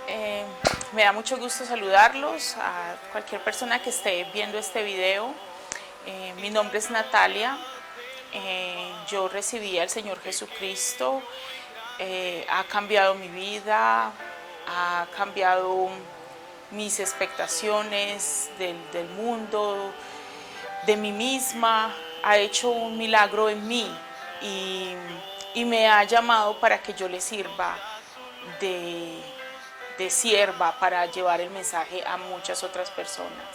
Eh, Me da mucho gusto saludarlos a cualquier persona que esté viendo este video. Mi nombre es Natalia. Yo recibí al Señor Jesucristo. Ha cambiado mi vida, ha cambiado mis expectaciones del mundo, de mí misma. Ha hecho un milagro en mí y me ha llamado para que yo le sirva de, de sierva para llevar el mensaje a muchas otras personas.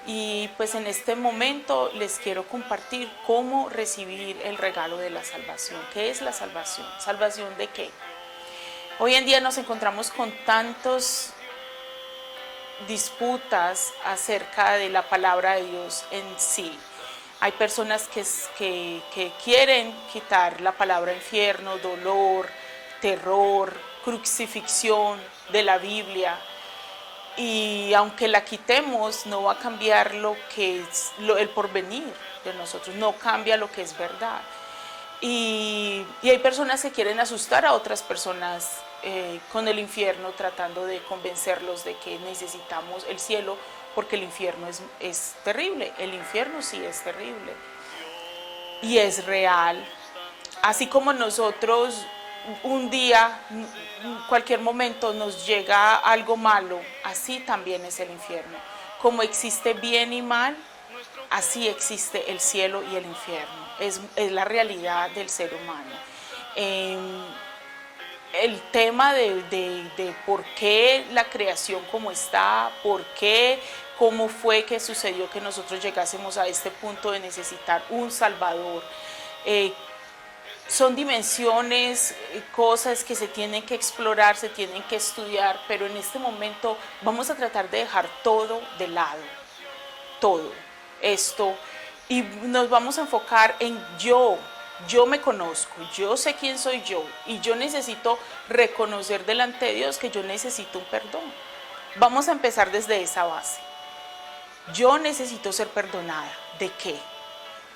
Y pues en este momento les quiero compartir cómo recibir el regalo de la salvación. ¿Qué es la salvación? ¿Salvación de qué? Hoy en día nos encontramos con tantos disputas acerca de la palabra de Dios en sí. Hay personas que quieren quitar la palabra infierno, dolor, terror, crucifixión de la Biblia. Y aunque la quitemos, no va a cambiar lo que es el porvenir de nosotros, no cambia lo que es verdad. Y hay personas que quieren asustar a otras personas con el infierno, tratando de convencerlos de que necesitamos el cielo, porque el infierno es terrible. El infierno sí es terrible y es real. Así como nosotros un día, cualquier momento nos llega algo malo, así también es el infierno. Como existe bien y mal, así existe el cielo y el infierno. Es la realidad del ser humano. El tema de por qué la creación como está, por qué, cómo fue que sucedió que nosotros llegásemos a este punto de necesitar un Salvador. Son dimensiones, cosas que se tienen que explorar, se tienen que estudiar, pero en este momento vamos a tratar de dejar todo de lado, todo esto, y nos vamos a enfocar en yo me conozco, yo sé quién soy yo, y yo necesito reconocer delante de Dios que yo necesito un perdón. Vamos a empezar desde esa base. Yo necesito ser perdonada. ¿De qué?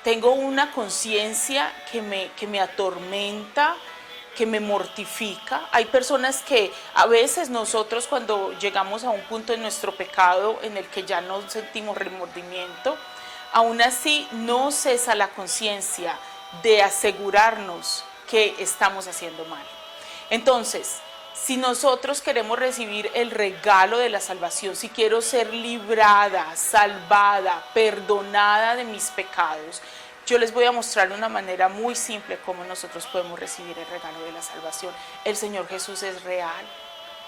Tengo una conciencia que me atormenta, que me mortifica. Hay personas que a veces nosotros, cuando llegamos a un punto en nuestro pecado en el que ya no sentimos remordimiento, aún así no cesa la conciencia de asegurarnos que estamos haciendo mal. Entonces, si nosotros queremos recibir el regalo de la salvación, si quiero ser librada, salvada, perdonada de mis pecados, yo les voy a mostrar de una manera muy simple cómo nosotros podemos recibir el regalo de la salvación. El Señor Jesús es real.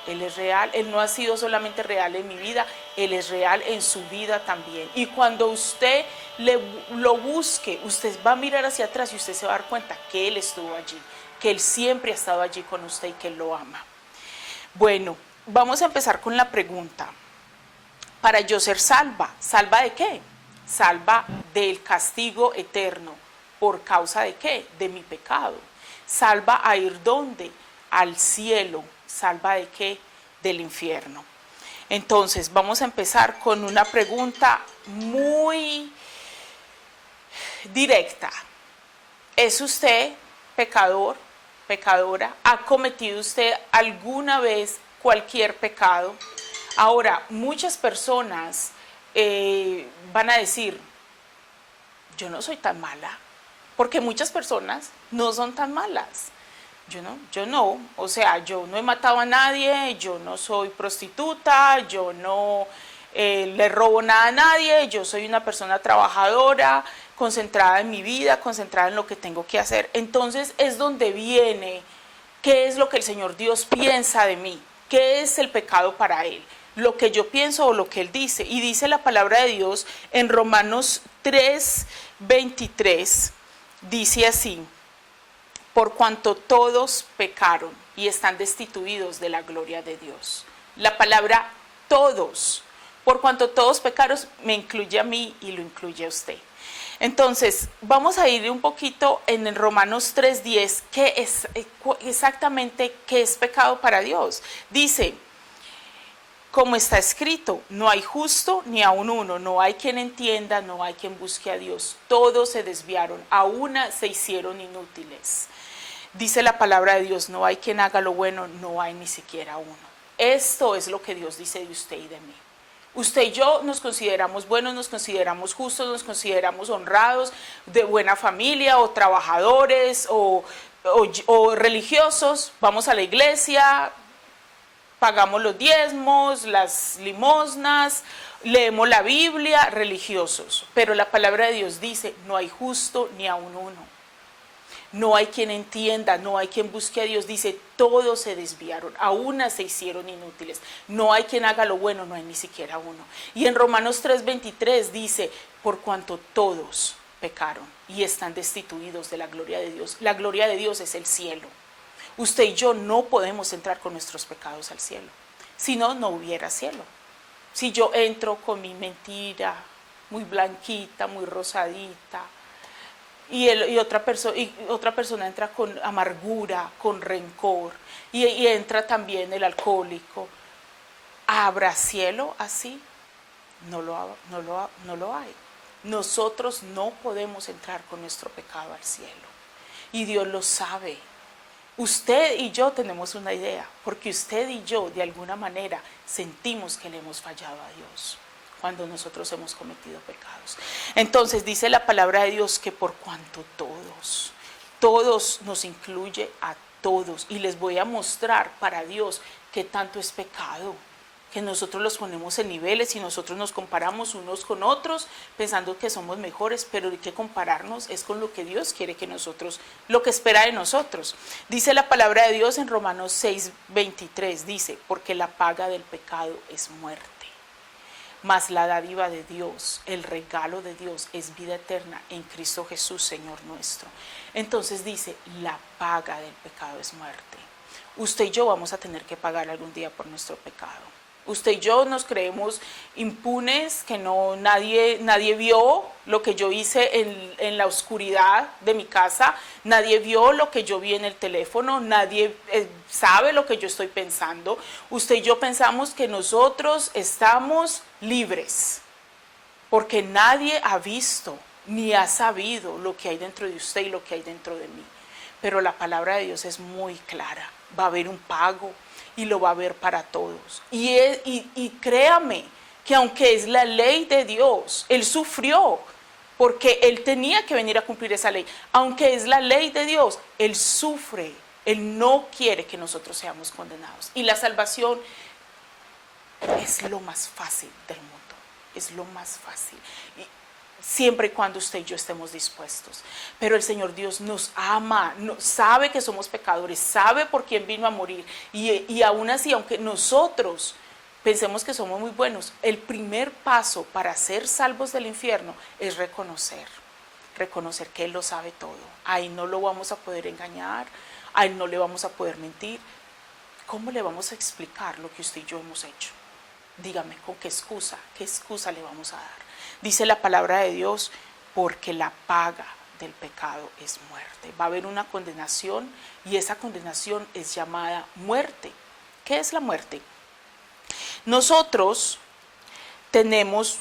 Él es real, Él no ha sido solamente real en mi vida, Él es real en su vida también. Y cuando usted lo busque, usted va a mirar hacia atrás y usted se va a dar cuenta que Él estuvo allí, que Él siempre ha estado allí con usted y que Él lo ama. Bueno, vamos a empezar con la pregunta. Para yo ser salva, ¿salva de qué? Salva del castigo eterno. ¿Por causa de qué? De mi pecado. ¿Salva a ir dónde? Al cielo. ¿Salva de qué? Del infierno. Entonces, vamos a empezar con una pregunta muy directa. ¿Es usted pecador, pecadora? ¿Ha cometido usted alguna vez cualquier pecado? Ahora, muchas personas van a decir, yo no soy tan mala, porque muchas personas no son tan malas. Yo no, o sea, yo no he matado a nadie, yo no soy prostituta, yo no le robo nada a nadie, yo soy una persona trabajadora, concentrada en mi vida, concentrada en lo que tengo que hacer. Entonces es donde viene qué es lo que el Señor Dios piensa de mí, qué es el pecado para Él, lo que yo pienso o lo que Él dice. Y dice la palabra de Dios en Romanos 3:23, dice así: por cuanto todos pecaron y están destituidos de la gloria de Dios. La palabra todos, por cuanto todos pecaron, me incluye a mí y lo incluye a usted. Entonces, vamos a ir un poquito en el Romanos 3:10, qué es exactamente qué es pecado para Dios. Dice, como está escrito, no hay justo ni aun uno, no hay quien entienda, no hay quien busque a Dios. Todos se desviaron, a una se hicieron inútiles. Dice la palabra de Dios, no hay quien haga lo bueno, no hay ni siquiera uno. Esto es lo que Dios dice de usted y de mí. Usted y yo nos consideramos buenos, nos consideramos justos, nos consideramos honrados, de buena familia, o trabajadores, o religiosos. Vamos a la iglesia, pagamos los diezmos, las limosnas, leemos la Biblia, religiosos. Pero la palabra de Dios dice, no hay justo ni aun uno. No hay quien entienda, no hay quien busque a Dios. Dice, todos se desviaron, a una se hicieron inútiles. No hay quien haga lo bueno, no hay ni siquiera uno. Y en Romanos 3:23 dice, por cuanto todos pecaron y están destituidos de la gloria de Dios. La gloria de Dios es el cielo. Usted y yo no podemos entrar con nuestros pecados al cielo. Si no, no hubiera cielo. Si yo entro con mi mentira, muy blanquita, muy rosadita, y otra persona entra con amargura, con rencor, y entra también el alcohólico, ¿habrá cielo así? No lo hay. Nosotros no podemos entrar con nuestro pecado al cielo, y Dios lo sabe. Usted y yo tenemos una idea, porque usted y yo de alguna manera sentimos que le hemos fallado a Dios cuando nosotros hemos cometido pecados. Entonces dice la palabra de Dios que por cuanto todos nos incluye a todos, y les voy a mostrar para Dios qué tanto es pecado, que nosotros los ponemos en niveles y nosotros nos comparamos unos con otros pensando que somos mejores, pero hay que compararnos es con lo que Dios quiere que nosotros, lo que espera de nosotros. Dice la palabra de Dios en Romanos 6:23, dice, porque la paga del pecado es muerte, mas la dádiva de Dios, el regalo de Dios es vida eterna en Cristo Jesús, Señor nuestro. Entonces dice, la paga del pecado es muerte. Usted y yo vamos a tener que pagar algún día por nuestro pecado. Usted y yo nos creemos impunes, que nadie vio lo que yo hice en la oscuridad de mi casa, nadie vio lo que yo vi en el teléfono, nadie sabe lo que yo estoy pensando. Usted y yo pensamos que nosotros estamos libres, porque nadie ha visto ni ha sabido lo que hay dentro de usted y lo que hay dentro de mí. Pero la palabra de Dios es muy clara, va a haber un pago. Y lo va a ver para todos. Y créame que aunque es la ley de Dios, Él sufrió porque Él tenía que venir a cumplir esa ley. Aunque es la ley de Dios, Él sufre. Él no quiere que nosotros seamos condenados. Y la salvación es lo más fácil del mundo. Es lo más fácil. Siempre y cuando usted y yo estemos dispuestos. Pero el Señor Dios nos ama, sabe que somos pecadores, sabe por quién vino a morir. Y aún así, aunque nosotros pensemos que somos muy buenos, el primer paso para ser salvos del infierno es reconocer que Él lo sabe todo. A Él no lo vamos a poder engañar, a Él no le vamos a poder mentir. ¿Cómo le vamos a explicar lo que usted y yo hemos hecho? Dígame, ¿con qué excusa le vamos a dar? Dice la palabra de Dios, porque la paga del pecado es muerte. Va a haber una condenación y esa condenación es llamada muerte. ¿Qué es la muerte? Nosotros tenemos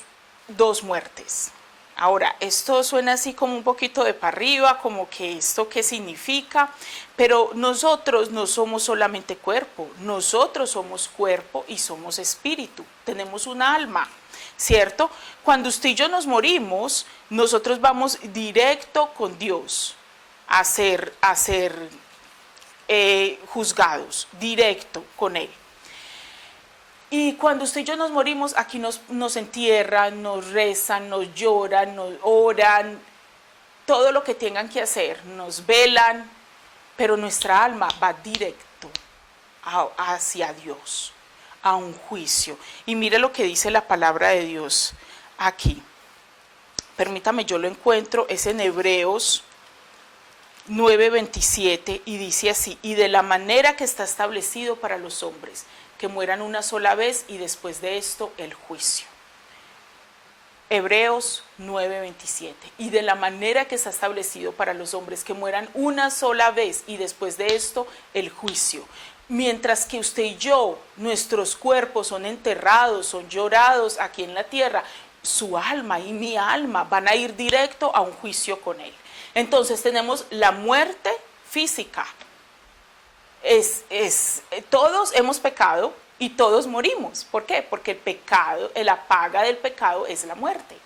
dos muertes. Ahora, esto suena así como un poquito de para arriba, como que esto qué significa, pero nosotros no somos solamente cuerpo, nosotros somos cuerpo y somos espíritu, tenemos un alma, ¿cierto? Cuando usted y yo nos morimos, nosotros vamos directo con Dios a ser juzgados, directo con Él. Y cuando usted y yo nos morimos, aquí nos entierran, nos rezan, nos lloran, nos oran, todo lo que tengan que hacer, nos velan, pero nuestra alma va directo hacia Dios, a un juicio. Y mire lo que dice la palabra de Dios aquí. Permítame, yo lo encuentro, es en Hebreos 9:27 y dice así, y de la manera que está establecido para los hombres, que mueran una sola vez y después de esto el juicio. Hebreos 9:27, y de la manera que está establecido para los hombres, que mueran una sola vez y después de esto el juicio. Mientras que usted y yo, nuestros cuerpos son enterrados, son llorados aquí en la tierra, su alma y mi alma van a ir directo a un juicio con Él. Entonces tenemos la muerte física. Todos hemos pecado y todos morimos. ¿Por qué? Porque el pecado, la paga del pecado es la muerte.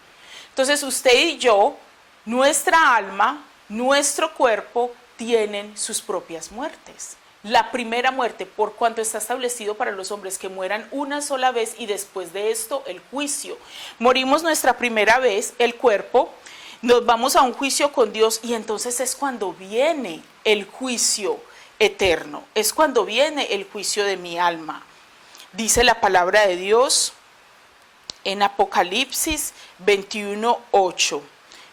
Entonces usted y yo, nuestra alma, nuestro cuerpo tienen sus propias muertes. La primera muerte, por cuanto está establecido para los hombres que mueran una sola vez y después de esto el juicio. Morimos nuestra primera vez, el cuerpo, nos vamos a un juicio con Dios y entonces es cuando viene el juicio eterno, es cuando viene el juicio de mi alma. Dice la palabra de Dios en Apocalipsis 21:8,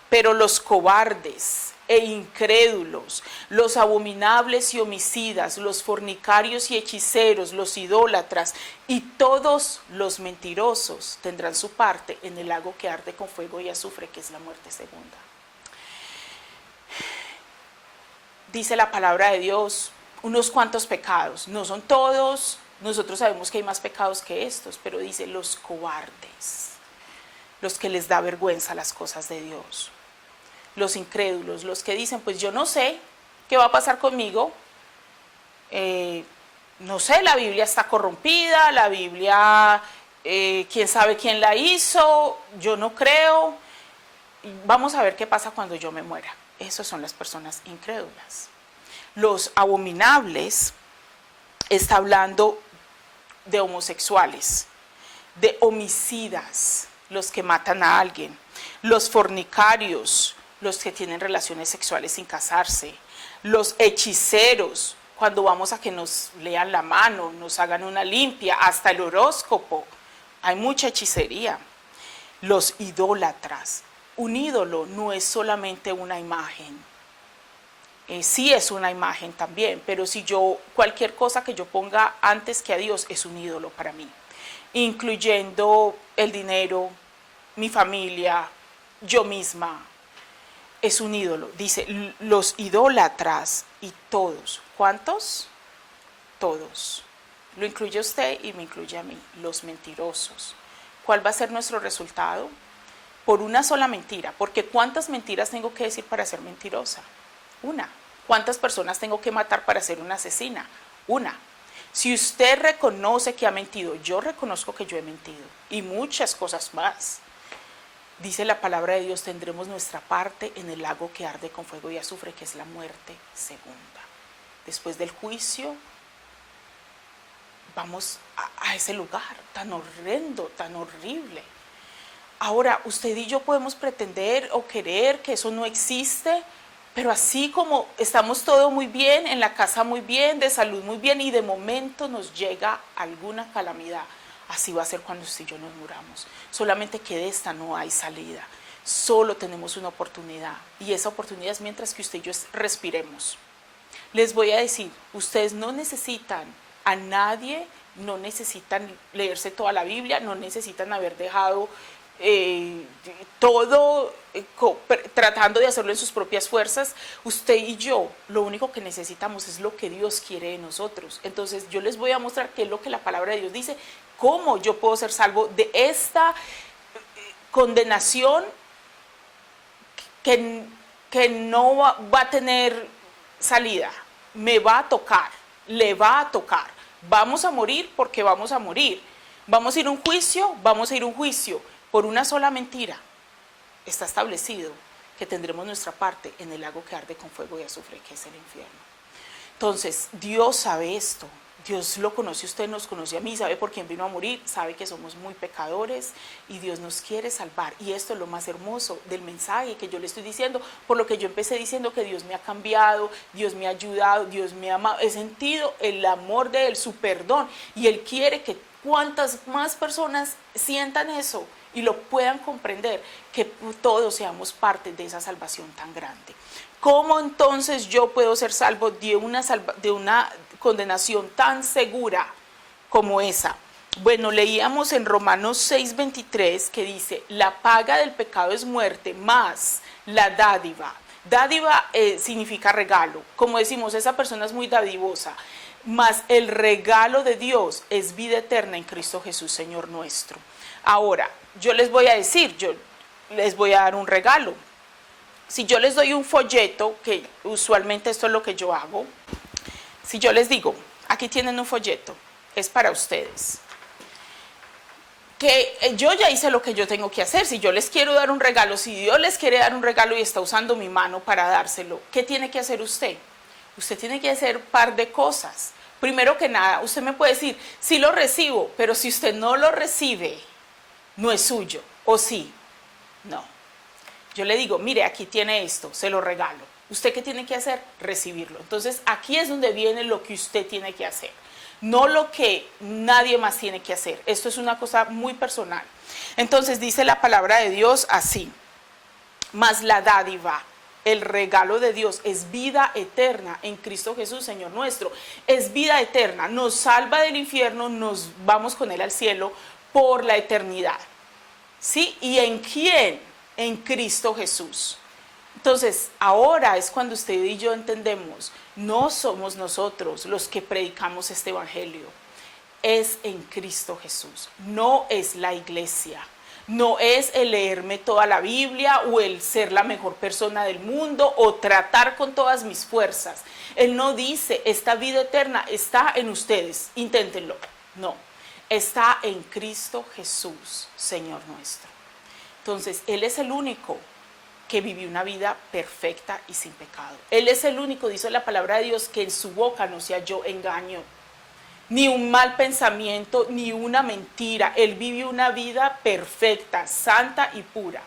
pero los cobardes e incrédulos, los abominables y homicidas, los fornicarios y hechiceros, los idólatras y todos los mentirosos tendrán su parte en el lago que arde con fuego y azufre, que es la muerte segunda. Dice la palabra de Dios, unos cuantos pecados, no son todos, nosotros sabemos que hay más pecados que estos, pero dice los cobardes, los que les da vergüenza las cosas de Dios. Los incrédulos, los que dicen, pues yo no sé qué va a pasar conmigo, no sé, la Biblia está corrompida, la Biblia, quién sabe quién la hizo, yo no creo, vamos a ver qué pasa cuando yo me muera. Esas son las personas incrédulas. Los abominables está hablando de homosexuales, de homicidas, los que matan a alguien, los fornicarios, los que tienen relaciones sexuales sin casarse, los hechiceros, cuando vamos a que nos lean la mano, nos hagan una limpia, hasta el horóscopo, hay mucha hechicería. Los idólatras, un ídolo no es solamente una imagen, sí es una imagen también, pero si yo, cualquier cosa que yo ponga antes que a Dios es un ídolo para mí, incluyendo el dinero, mi familia, yo misma, es un ídolo. Dice, los idólatras y todos. ¿Cuántos? Todos. Lo incluye usted y me incluye a mí. Los mentirosos. ¿Cuál va a ser nuestro resultado? Por una sola mentira. Porque ¿cuántas mentiras tengo que decir para ser mentirosa? Una. ¿Cuántas personas tengo que matar para ser una asesina? Una. Si usted reconoce que ha mentido, yo reconozco que yo he mentido. Y muchas cosas más. Dice la palabra de Dios, tendremos nuestra parte en el lago que arde con fuego y azufre, que es la muerte segunda. Después del juicio, vamos a ese lugar tan horrendo, tan horrible. Ahora, usted y yo podemos pretender o querer que eso no existe, pero así como estamos todo muy bien, en la casa muy bien, de salud muy bien, y de momento nos llega alguna calamidad. Así va a ser cuando usted y yo nos muramos. Solamente que de esta no hay salida. Solo tenemos una oportunidad. Y esa oportunidad es mientras que usted y yo respiremos. Les voy a decir, ustedes no necesitan a nadie, no necesitan leerse toda la Biblia, no necesitan haber dejado todo tratando de hacerlo en sus propias fuerzas. Usted y yo, lo único que necesitamos es lo que Dios quiere de nosotros. Entonces yo les voy a mostrar qué es lo que la palabra de Dios dice, cómo yo puedo ser salvo de esta condenación que no va a tener salida. Me va a tocar, le va a tocar. Vamos a morir porque vamos a morir. Vamos a ir a un juicio, vamos a ir a un juicio. Por una sola mentira está establecido que tendremos nuestra parte en el lago que arde con fuego y azufre, que es el infierno. Entonces, Dios sabe esto. Dios lo conoce, usted nos conoce a mí, sabe por quién vino a morir, sabe que somos muy pecadores y Dios nos quiere salvar. Y esto es lo más hermoso del mensaje que yo le estoy diciendo, por lo que yo empecé diciendo que Dios me ha cambiado, Dios me ha ayudado, Dios me ha amado. He sentido el amor de Él, su perdón, y Él quiere que cuantas más personas sientan eso y lo puedan comprender, que todos seamos parte de esa salvación tan grande. ¿Cómo entonces yo puedo ser salvo de una condenación tan segura como esa? Bueno, leíamos en Romanos 6:23 que dice, la paga del pecado es muerte, más la dádiva. Dádiva significa regalo. Como decimos, esa persona es muy dadivosa. Mas el regalo de Dios es vida eterna en Cristo Jesús, Señor nuestro. Ahora, yo les voy a decir, yo les voy a dar un regalo. si yo les doy un folleto, que usualmente esto es lo que yo hago, si yo les digo, aquí tienen un folleto, es para ustedes, que yo ya hice lo que yo tengo que hacer. Si yo les quiero dar un regalo, si Dios les quiere dar un regalo y está usando mi mano para dárselo, ¿qué tiene que hacer usted? Usted tiene que hacer un par de cosas. Primero que nada, usted me puede decir, sí lo recibo, pero si usted no lo recibe, no es suyo, ¿o sí? No. Yo le digo, mire, aquí tiene esto, se lo regalo. ¿Usted qué tiene que hacer? Recibirlo. Entonces, aquí es donde viene lo que usted tiene que hacer, no lo que nadie más tiene que hacer. Esto es una cosa muy personal. Entonces, dice la palabra de Dios así, mas la dádiva, el regalo de Dios es vida eterna en Cristo Jesús, Señor nuestro. Es vida eterna, nos salva del infierno, nos vamos con Él al cielo por la eternidad. ¿Sí? ¿Y en quién? En Cristo Jesús. Entonces, ahora es cuando usted y yo entendemos, no somos nosotros los que predicamos este evangelio, es en Cristo Jesús, no es la iglesia. No es el leerme toda la Biblia o el ser la mejor persona del mundo o tratar con todas mis fuerzas. Él no dice, esta vida eterna está en ustedes, inténtenlo. No, está en Cristo Jesús, Señor nuestro. Entonces, Él es el único que vivió una vida perfecta y sin pecado. Él es el único, dice la palabra de Dios, que en su boca no se halló engaño, ni un mal pensamiento, ni una mentira. Él vivió una vida perfecta, santa y pura.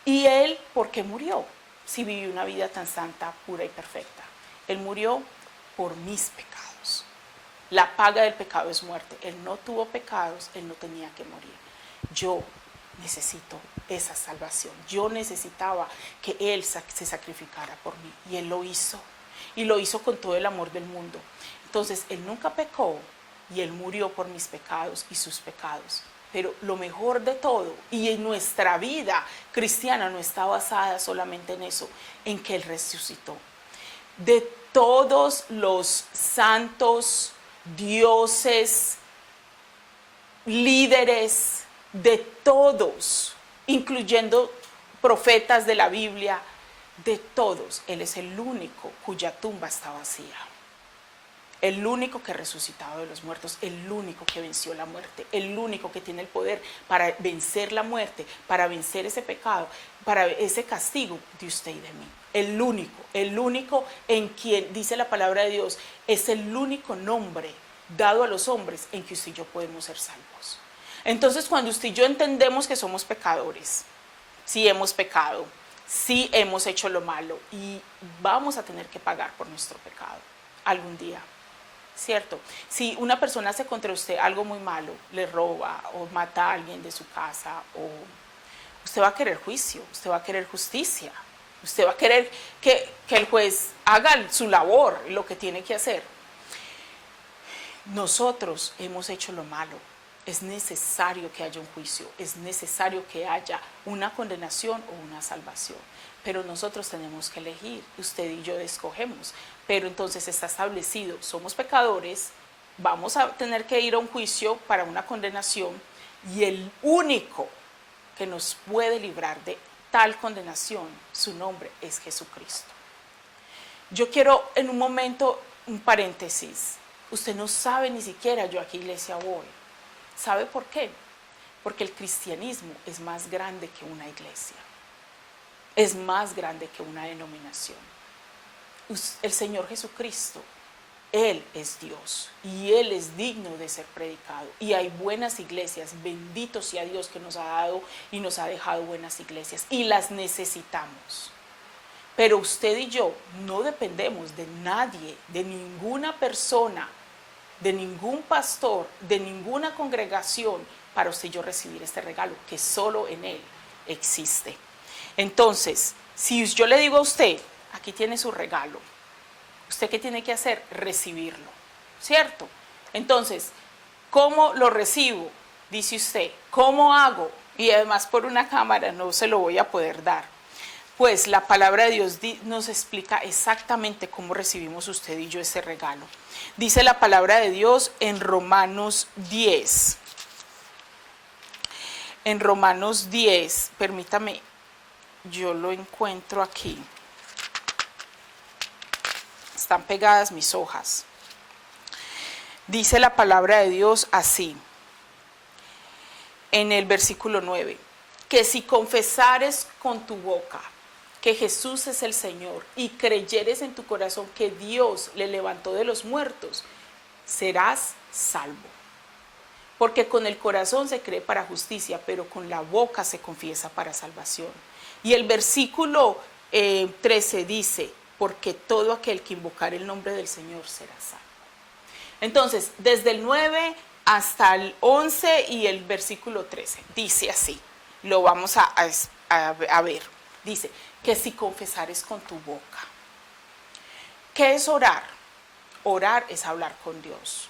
¿Y Él por qué murió? Si vivió una vida tan santa, pura y perfecta. Él murió por mis pecados. La paga del pecado es muerte. Él no tuvo pecados, Él no tenía que morir. Yo necesito esa salvación. Yo necesitaba que Él se sacrificara por mí. Y Él lo hizo. Y lo hizo con todo el amor del mundo. Entonces, Él nunca pecó y Él murió por mis pecados y sus pecados. Pero lo mejor de todo, y en nuestra vida cristiana no está basada solamente en eso, en que Él resucitó. De todos los santos, dioses, líderes, de todos, incluyendo profetas de la Biblia, de todos, Él es el único cuya tumba está vacía. El único que ha resucitado de los muertos, el único que venció la muerte, el único que tiene el poder para vencer la muerte, para vencer ese pecado, para ese castigo de usted y de mí. El único en quien, dice la palabra de Dios, es el único nombre dado a los hombres en que usted y yo podemos ser salvos. Entonces, cuando usted y yo entendemos que somos pecadores, sí hemos pecado, sí hemos hecho lo malo y vamos a tener que pagar por nuestro pecado algún día. ¿Cierto? Si una persona hace contra usted algo muy malo, le roba o mata a alguien de su casa, o usted va a querer juicio, usted va a querer justicia, usted va a querer que el juez haga su labor, lo que tiene que hacer. Nosotros hemos hecho lo malo, es necesario que haya un juicio, es necesario que haya una condenación o una salvación. Pero nosotros tenemos que elegir, usted y yo escogemos, pero entonces está establecido, somos pecadores, vamos a tener que ir a un juicio para una condenación y el único que nos puede librar de tal condenación, su nombre es Jesucristo. Yo quiero en un momento un paréntesis, usted no sabe ni siquiera yo a qué iglesia voy, ¿sabe por qué? Porque el cristianismo es más grande que una iglesia. Es más grande que una denominación. El Señor Jesucristo, Él es Dios y Él es digno de ser predicado. Y hay buenas iglesias, bendito sea Dios que nos ha dado y nos ha dejado buenas iglesias y las necesitamos. Pero usted y yo no dependemos de nadie, de ninguna persona, de ningún pastor, de ninguna congregación para usted y yo recibir este regalo que solo en Él existe. Entonces, si yo le digo a usted, aquí tiene su regalo, ¿usted qué tiene que hacer? Recibirlo, ¿cierto? Entonces, ¿cómo lo recibo? Dice usted, ¿cómo hago? Y además por una cámara no se lo voy a poder dar. Pues la palabra de Dios nos explica exactamente cómo recibimos usted y yo ese regalo. Dice la palabra de Dios en Romanos 10. En Romanos 10, permítame yo lo encuentro aquí. Están pegadas mis hojas. Dice la palabra de Dios así, en el versículo 9, que si confesares con tu boca que Jesús es el Señor y creyeres en tu corazón que Dios le levantó de los muertos, serás salvo. Porque con el corazón se cree para justicia, pero con la boca se confiesa para salvación. Y el versículo 13 dice, porque todo aquel que invocar el nombre del Señor será salvo. Entonces, desde el 9 hasta el 11 y el versículo 13, dice así, lo vamos a ver. Dice, que si confesares con tu boca. ¿Qué es orar? Orar es hablar con Dios.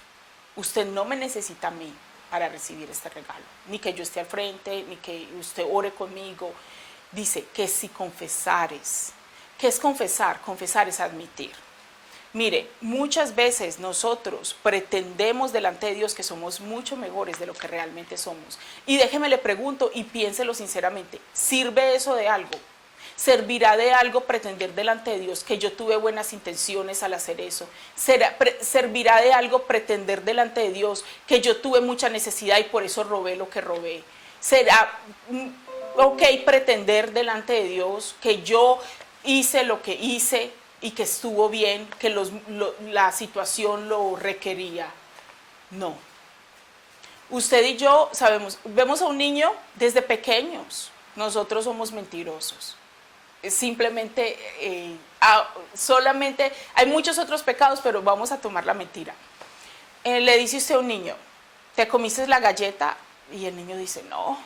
Usted no me necesita a mí para recibir este regalo, ni que yo esté al frente, ni que usted ore conmigo. Dice que si confesares. ¿Qué es confesar? Confesar es admitir. Mire, muchas veces nosotros pretendemos delante de Dios que somos mucho mejores de lo que realmente somos. Y déjeme le pregunto y piénselo sinceramente, ¿sirve eso de algo? ¿Servirá de algo pretender delante de Dios que yo tuve buenas intenciones al hacer eso? ¿Servirá de algo pretender delante de Dios que yo tuve mucha necesidad y por eso robé lo que robé? ¿Será ok pretender delante de Dios que yo hice lo que hice y que estuvo bien, que la situación lo requería? No. Usted y yo sabemos, vemos a un niño desde pequeños, nosotros somos mentirosos. Simplemente, solamente, hay muchos otros pecados, pero vamos a tomar la mentira. Le dice usted a un niño, ¿te comiste la galleta? Y el niño dice, no,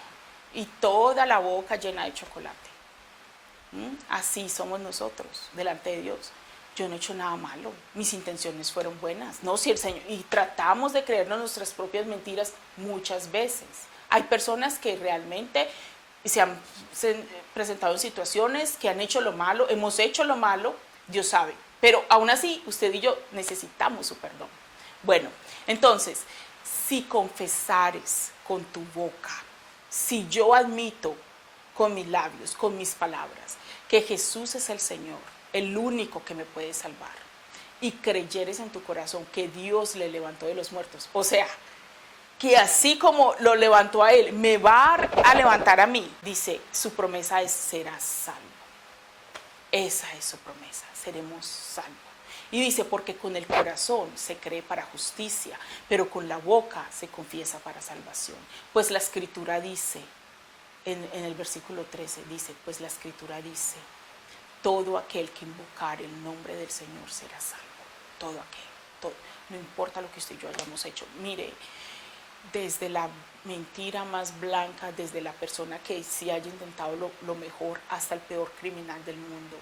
y toda la boca llena de chocolate. Así somos nosotros, delante de Dios. Yo no he hecho nada malo, mis intenciones fueron buenas. No, si el Señor, y tratamos de creernos nuestras propias mentiras muchas veces. Hay personas que realmente se han presentado en situaciones que han hecho lo malo, hemos hecho lo malo, Dios sabe. Pero aún así, usted y yo necesitamos su perdón. Bueno, entonces, si confesares con tu boca, si yo admito con mis labios, con mis palabras, que Jesús es el Señor, el único que me puede salvar, y creyeres en tu corazón que Dios le levantó de los muertos, o sea, que así como lo levantó a él, me va a levantar a mí, dice, su promesa es, serás salvo. Esa es su promesa, seremos salvos. Y dice, porque con el corazón se cree para justicia, pero con la boca se confiesa para salvación. Pues la Escritura dice, en el versículo 13, dice, pues la Escritura dice, todo aquel que invocar el nombre del Señor será salvo. Todo aquel, todo. No importa lo que usted y yo hayamos hecho. Mire, desde la mentira más blanca, desde la persona que sí haya intentado lo mejor, hasta el peor criminal del mundo,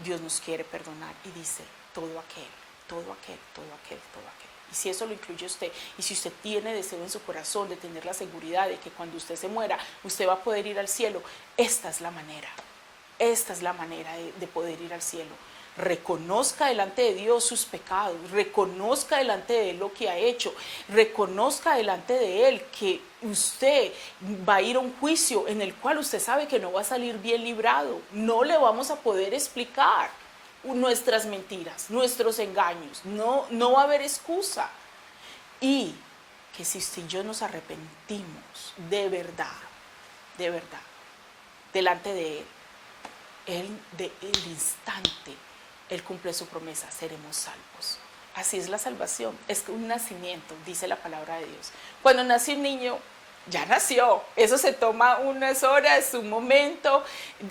Dios nos quiere perdonar y dice, todo aquel, todo aquel, todo aquel, todo aquel. Y si eso lo incluye usted, y si usted tiene deseo en su corazón de tener la seguridad de que cuando usted se muera, usted va a poder ir al cielo, esta es la manera de poder ir al cielo. Reconozca delante de Dios sus pecados, reconozca delante de Él lo que ha hecho, reconozca delante de Él que usted va a ir a un juicio en el cual usted sabe que no va a salir bien librado. No le vamos a poder explicar nuestras mentiras, nuestros engaños, no va a haber excusa. Y que si usted y yo nos arrepentimos de verdad, delante de Él, el instante Él cumple su promesa, seremos salvos. Así es la salvación, es un nacimiento, dice la palabra de Dios. Cuando nace un niño, ya nació, eso se toma unas horas, un momento,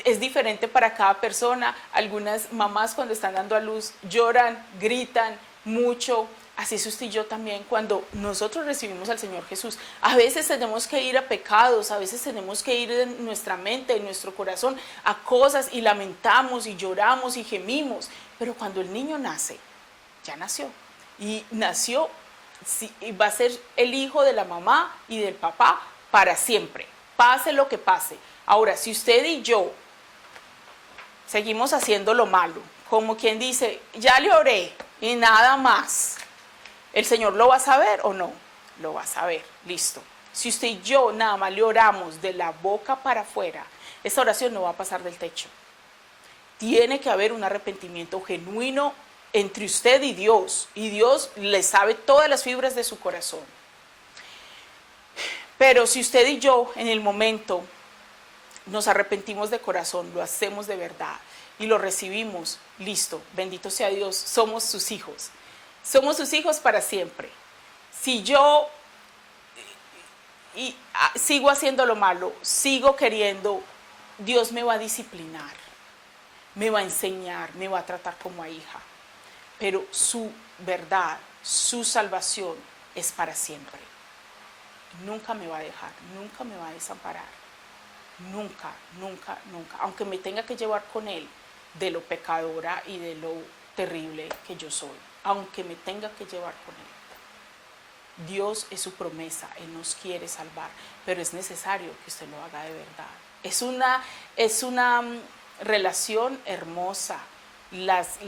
es diferente para cada persona. Algunas mamás cuando están dando a luz lloran, gritan mucho. Así es usted y yo también cuando nosotros recibimos al Señor Jesús. A veces tenemos que ir a pecados, a veces tenemos que ir en nuestra mente, en nuestro corazón, a cosas y lamentamos y lloramos y gemimos. Pero cuando el niño nace, ya nació. Y nació, y va a ser el hijo de la mamá y del papá para siempre, pase lo que pase. Ahora, si usted y yo seguimos haciendo lo malo, como quien dice, ya le oré y nada más, ¿el Señor lo va a saber o no? Lo va a saber, listo. Si usted y yo nada más le oramos de la boca para afuera, esta oración no va a pasar del techo. Tiene que haber un arrepentimiento genuino entre usted y Dios le sabe todas las fibras de su corazón. Pero si usted y yo en el momento nos arrepentimos de corazón, lo hacemos de verdad y lo recibimos, listo, bendito sea Dios, somos sus hijos para siempre. Si yo sigo haciendo lo malo, sigo queriendo, Dios me va a disciplinar, me va a enseñar, me va a tratar como a hija, pero su verdad, su salvación es para siempre. Nunca me va a dejar, nunca me va a desamparar, nunca, nunca, nunca, aunque me tenga que llevar con Él de lo pecadora y de lo terrible que yo soy, aunque me tenga que llevar con Él. Dios es su promesa, Él nos quiere salvar, pero es necesario que usted lo haga de verdad. Es una relación hermosa. Las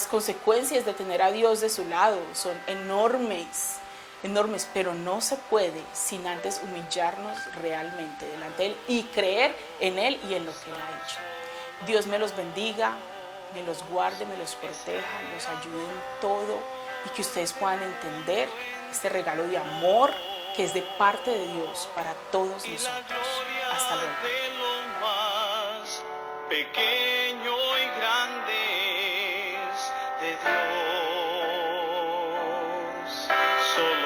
consecuencias de tener a Dios de su lado son enormes, enormes, pero no se puede sin antes humillarnos realmente delante de Él y creer en Él y en lo que Él ha hecho. Dios me los bendiga, me los guarde, me los proteja, los ayude en todo y que ustedes puedan entender este regalo de amor que es de parte de Dios para todos nosotros. Hasta luego. Pequeño y grande es de Dios. Solo